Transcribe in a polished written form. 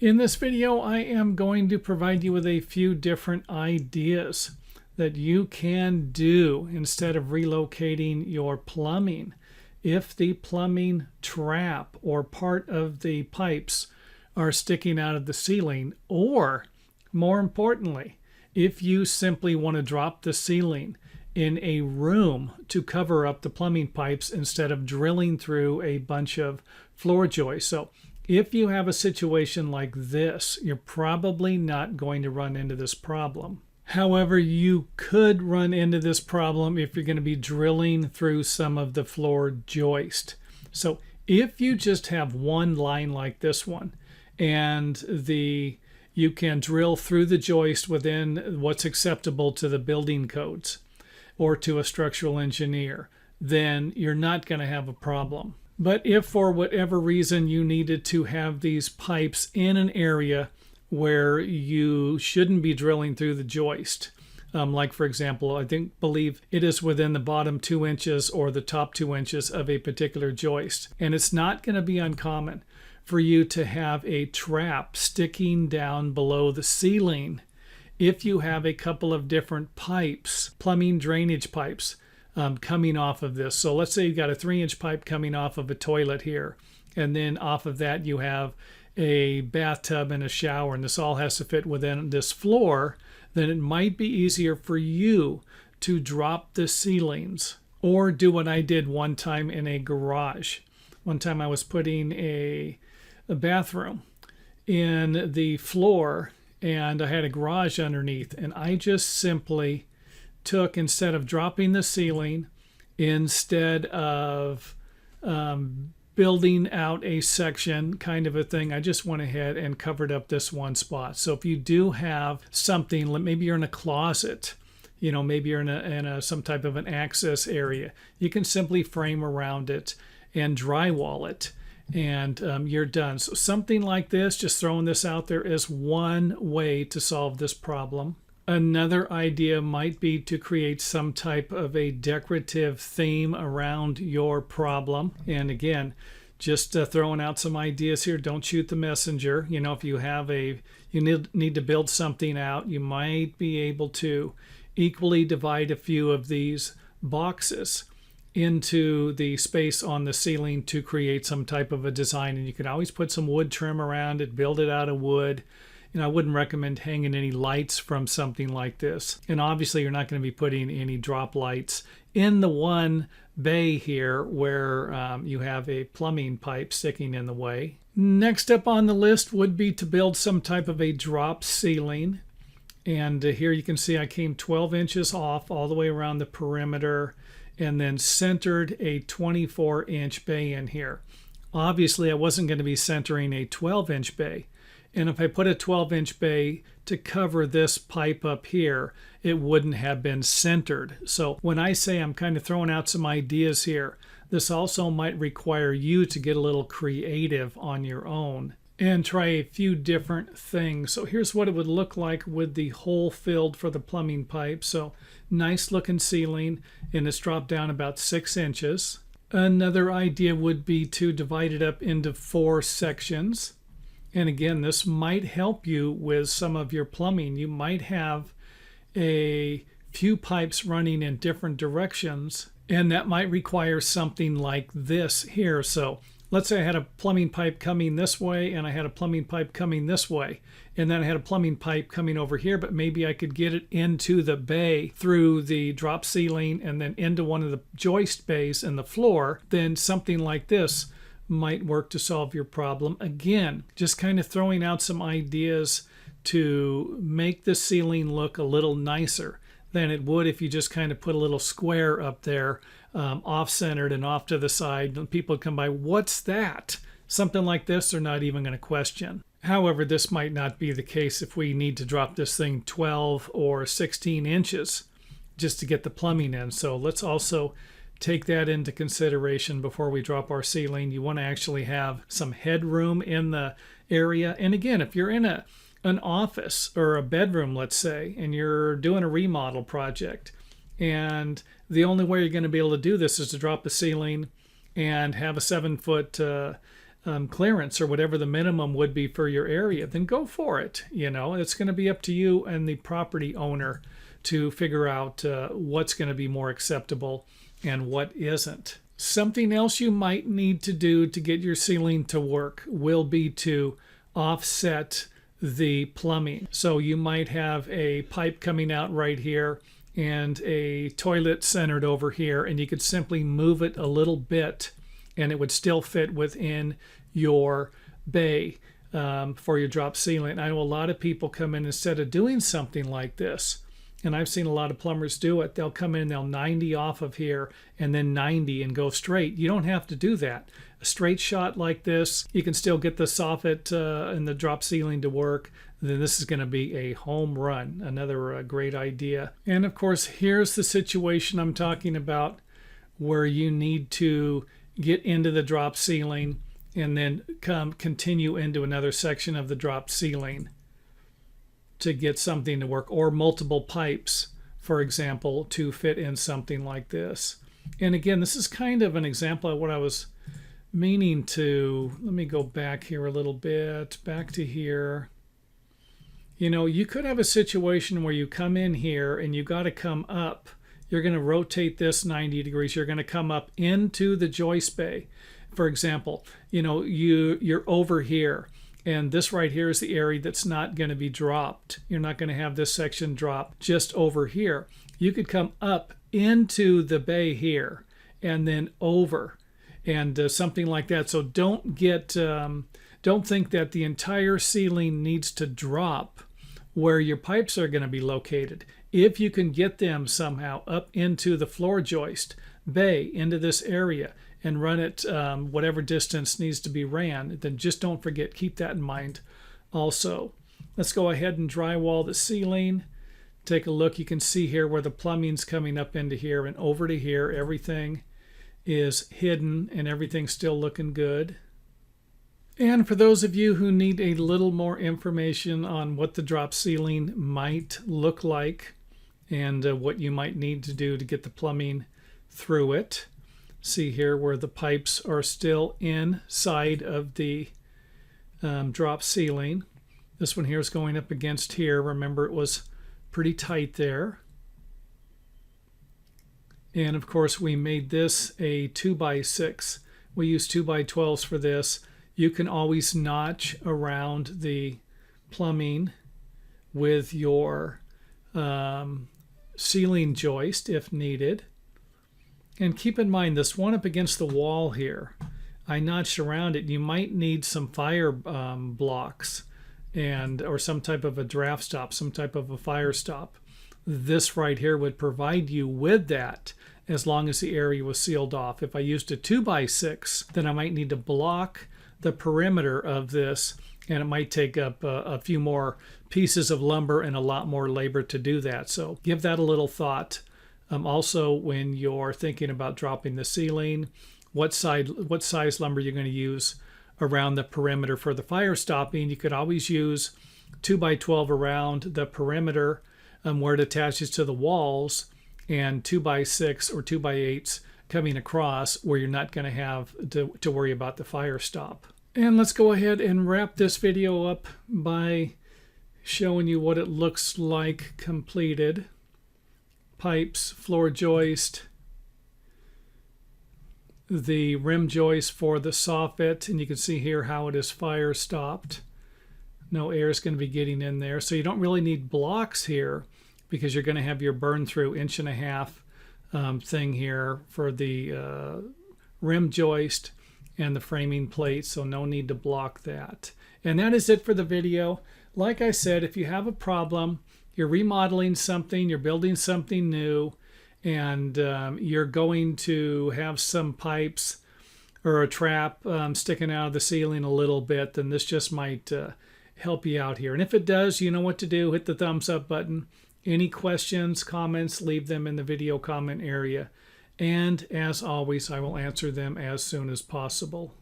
In this video, I am going to provide you with a few different ideas that you can do instead of relocating your plumbing. If the plumbing trap or part of the pipes are sticking out of the ceiling, or more importantly, if you simply want to drop the ceiling in a room to cover up the plumbing pipes instead of drilling through a bunch of floor joists. So if you have a situation like this, you're probably not going to run into this problem. However, you could run into this problem if you're going to be drilling through some of the floor joist. So if you just have one line like this one, and you can drill through the joist within what's acceptable to the building codes or to a structural engineer, then you're not going to have a problem. But if for whatever reason you needed to have these pipes in an area where you shouldn't be drilling through the joist, like for example, believe it is within the bottom 2 inches or the top 2 inches of a particular joist, and it's not going to be uncommon for you to have a trap sticking down below the ceiling if you have a couple of different pipes, plumbing drainage pipes, coming off of this. So let's say you've got a 3-inch pipe coming off of a toilet here, and then off of that you have a bathtub and a shower, and this all has to fit within this floor. Then it might be easier for you to drop the ceilings or do what I did one time in a garage. One time I was putting a bathroom in the floor, and I had a garage underneath, and I just simply took, instead of dropping the ceiling, instead of building out a section kind of a thing, I just went ahead and covered up this one spot. So if you do have something, maybe you're in a closet, maybe you're in some type of an access area, you can simply frame around it and drywall it, and you're done. So something like this, just throwing this out there, is one way to solve this problem. Another idea might be to create some type of a decorative theme around your problem. And again, just throwing out some ideas here. Don't shoot the messenger. If you need to build something out, you might be able to equally divide a few of these boxes into the space on the ceiling to create some type of a design. And you can always put some wood trim around it, build it out of wood. I wouldn't recommend hanging any lights from something like this. And obviously you're not going to be putting any drop lights in the one bay here where you have a plumbing pipe sticking in the way. Next up on the list would be to build some type of a drop ceiling. And here you can see I came 12 inches off all the way around the perimeter and then centered a 24-inch bay in here. Obviously I wasn't going to be centering a 12-inch bay. And if I put a 12-inch bay to cover this pipe up here, it wouldn't have been centered. So when I say I'm kind of throwing out some ideas here, this also might require you to get a little creative on your own and try a few different things. So here's what it would look like with the hole filled for the plumbing pipe. So nice looking ceiling, and it's dropped down about 6 inches. Another idea would be to divide it up into 4 sections. And again, this might help you with some of your plumbing. You might have a few pipes running in different directions, and that might require something like this here. So let's say I had a plumbing pipe coming this way, and I had a plumbing pipe coming this way, and then I had a plumbing pipe coming over here, but maybe I could get it into the bay through the drop ceiling and then into one of the joist bays in the floor. Then something like this might work to solve your problem. Again, just kind of throwing out some ideas to make the ceiling look a little nicer than it would if you just kind of put a little square up there, off-centered and off to the side, and people would come by, what's that? Something like this, they're not even going to question. However, this might not be the case if we need to drop this thing 12 or 16 inches just to get the plumbing in. So let's also take that into consideration before we drop our ceiling. You want to actually have some headroom in the area. And again, if you're in an office or a bedroom, let's say, and you're doing a remodel project, and the only way you're going to be able to do this is to drop the ceiling and have a 7-foot clearance or whatever the minimum would be for your area, then go for it. It's going to be up to you and the property owner to figure out what's going to be more acceptable and what isn't. Something else you might need to do to get your ceiling to work will be to offset the plumbing. So you might have a pipe coming out right here and a toilet centered over here, and you could simply move it a little bit and it would still fit within your bay for your drop ceiling. I know a lot of people come in, instead of doing something like this, and I've seen a lot of plumbers do it, they'll come in, they'll 90 off of here and then 90 and go straight. You don't have to do that. A straight shot like this, you can still get the soffit and the drop ceiling to work. Then this is going to be a home run. Another great idea. And of course, here's the situation I'm talking about, where you need to get into the drop ceiling and then continue into another section of the drop ceiling to get something to work, or multiple pipes, for example, to fit in something like this. And again, this is kind of an example of what I was meaning to. Let me go back here a little bit, back to here. You could have a situation where you come in here and you got to come up. You're going to rotate this 90 degrees. You're going to come up into the joist bay. For example, you're over here, and this right here is the area that's not going to be dropped. You're not going to have this section drop just over here. You could come up into the bay here and then over, and something like that. So don't think that the entire ceiling needs to drop where your pipes are going to be located. If you can get them somehow up into the floor joist bay, into this area, and run it whatever distance needs to be ran, then just don't forget, keep that in mind also. Let's go ahead and drywall the ceiling. Take a look. You can see here where the plumbing's coming up into here and over to here. Everything is hidden and everything's still looking good. And for those of you who need a little more information on what the drop ceiling might look like and what you might need to do to get the plumbing through it, see here where the pipes are still inside of the drop ceiling. This one here is going up against here. Remember, it was pretty tight there. And of course, we made this a 2x6. We use 2x12s for this. You can always notch around the plumbing with your ceiling joist if needed. And keep in mind, this one up against the wall here, I notched around it. You might need some fire blocks or some type of a draft stop, some type of a fire stop. This right here would provide you with that, as long as the area was sealed off. If I used a 2x6, then I might need to block the perimeter of this, and it might take up a few more pieces of lumber and a lot more labor to do that. So give that a little thought. Also, when you're thinking about dropping the ceiling, what size lumber you're going to use around the perimeter for the fire stopping. You could always use 2x12 around the perimeter where it attaches to the walls, and 2x6 or 2x8s coming across where you're not going to have to worry about the fire stop. And let's go ahead and wrap this video up by showing you what it looks like completed. Pipes, floor joist, the rim joist for the soffit, and you can see here how it is fire stopped. No air is going to be getting in there, so you don't really need blocks here because you're going to have your burn through 1.5 inch thing here for the rim joist and the framing plate, so no need to block that. And that is it for the video. Like I said, if you have a problem, you're remodeling something, you're building something new, and you're going to have some pipes or a trap sticking out of the ceiling a little bit, then this just might help you out here. And if it does, you know what to do. Hit the thumbs up button. Any questions, comments, leave them in the video comment area. And as always, I will answer them as soon as possible.